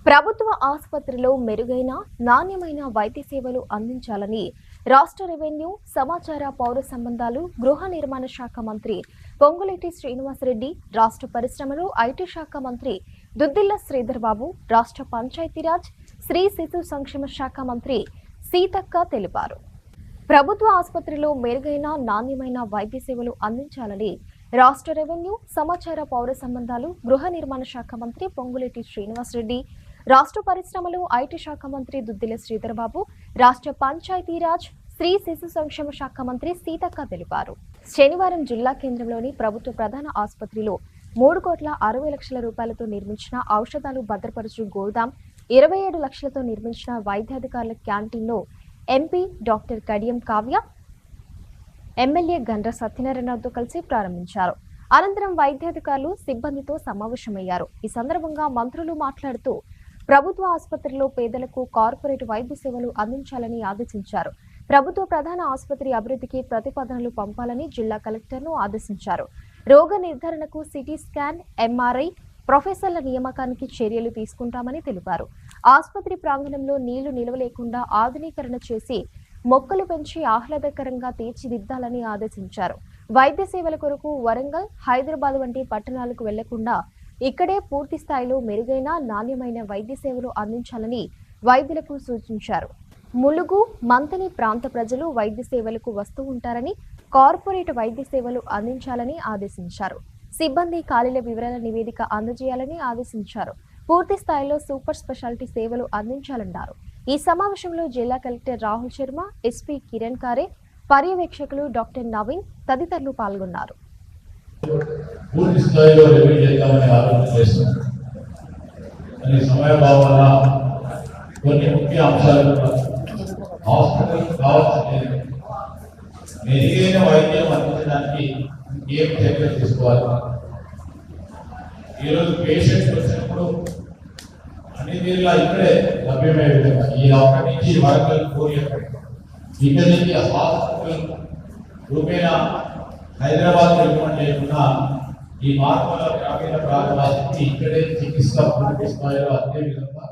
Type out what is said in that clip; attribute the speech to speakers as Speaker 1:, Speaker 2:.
Speaker 1: ప్రభుత్వ ఆసుపత్రిలో మెరుగైన నాణ్యమైన వైద్య సేవలు అందించాలని రాష్ట్ర రెవెన్యూ, సమాచార, పౌర సంబంధాలు, గృహ నిర్మాణ శాఖ మంత్రి పొంగులేటి శ్రీనివాసరెడ్డి, రాష్ట్ర పరిశ్రమలు, ఐటీ శాఖ మంత్రి దుద్దిళ్ల శ్రీధర్ బాబు, రాష్ట్ర పంచాయతీరాజ్, స్త్రీ శిశు సంక్షేమ శాఖ మంత్రి సీతక్క తెలిపారు. ప్రభుత్వ ఆసుపత్రిలో మెరుగైన నాణ్యమైన వైద్య సేవలు అందించాలని రాష్ట్ర రెవెన్యూ, సమాచార, పౌర సంబంధాలు, గృహ నిర్మాణ శాఖ మంత్రి పొంగులేటి శ్రీనివాసరెడ్డి, రాష్ట్ర పరిశ్రమలు, ఐటీ శాఖ మంత్రి దుద్దిళ్ల శ్రీధర్ బాబు, రాష్ట్ర పంచాయతీరాజ్, స్త్రీ శిశు సంక్షేమ శాఖ మంత్రి సీతక్క తెలిపారు. శనివారం జిల్లా కేంద్రంలోని ప్రభుత్వ ప్రధాన ఆసుపత్రిలో 3,60,00,000 రూపాయలతో నిర్మించిన ఔషధాలు భద్రపరుచు గోదాం, 27 లక్షలతో నిర్మించిన వైద్యాధికారుల క్యాంటీన్ను MP doctor Kadiyam Kavya, MLA Gandra సత్యనారాయణతో కలిసి ప్రారంభించారు. అనంతరం వైద్యాధికారులు సిబ్బందితో సమావేశమయ్యారు. ఈ సందర్భంగా మంత్రులు మాట్లాడుతూ ప్రభుత్వ ఆసుపత్రిలో పేదలకు కార్పొరేట్ వైద్య సేవలు అందించాలని ఆదేశించారు. ప్రభుత్వ ప్రధాన ఆసుపత్రి అభివృద్ధికి ప్రతిపాదనలు పంపాలని జిల్లా కలెక్టర్ను ఆదేశించారు. రోగ నిర్ధారణకు సిటీ స్కాన్, ఎంఆర్ఐ, ప్రొఫెసర్ల నియామకానికి చర్యలు తీసుకుంటామని తెలిపారు. ఆసుపత్రి ప్రాంగణంలో నీళ్లు నిల్వ లేకుండా ఆధునీకరణ చేసి మొక్కలు పెంచి ఆహ్లాదకరంగా తీర్చిదిద్దాలని ఆదేశించారు. వైద్య సేవల కొరకు వరంగల్, హైదరాబాద్ వంటి పట్టణాలకు వెళ్లకుండా ఇక్కడే పూర్తి స్థాయిలో మెరుగైన నాణ్యమైన వైద్య సేవలు అందించాలని వైద్యులకు సూచించారు. ములుగు, మంతని ప్రాంత ప్రజలు వైద్య సేవలకు వస్తూ ఉంటారని, కార్పొరేట్ వైద్య సేవలు అందించాలని ఆదేశించారు. సిబ్బంది ఖాళీల వివరాల నివేదిక అందజేయాలని ఆదేశించారు. పూర్తి స్థాయిలో సూపర్ స్పెషాలిటీ సేవలు అందించాలన్నారు. ఈ సమావేశంలో జిల్లా కలెక్టర్ రాహుల్ శర్మ, ఎస్పీ కిరణ్ కారే, పర్యవేక్షకులు డాక్టర్ నవీన్ తదితరులు పాల్గొన్నారు.
Speaker 2: పూర్తి స్థాయిలో రివ్యూ చేద్దామని ఆలోచన చేస్తున్నాం. కొన్ని సమయభావాల కొన్ని ముఖ్య అంశాలు హాస్పిటల్ కావాల్సింది మెరుగైన వైద్యం అందించడానికి ఏం చర్యలు తీసుకోవాలి. ఈరోజు పేషెంట్ వచ్చినప్పుడు అన్ని తీరులా ఇక్కడే లభ్యమయ్యే విధంగా ఈ అక్కడి నుంచి వరంగల్ కోరియర్ ఇక్కడి నుంచి హాస్పిటల్ రూపేణ హైదరాబాద్ రికమెండ్ చేయకుండా ఈ మార్పుల గ్రామీణ ప్రాంతానికి ఇక్కడే చికిత్స పూర్తి స్థాయిలో అదే విధంగా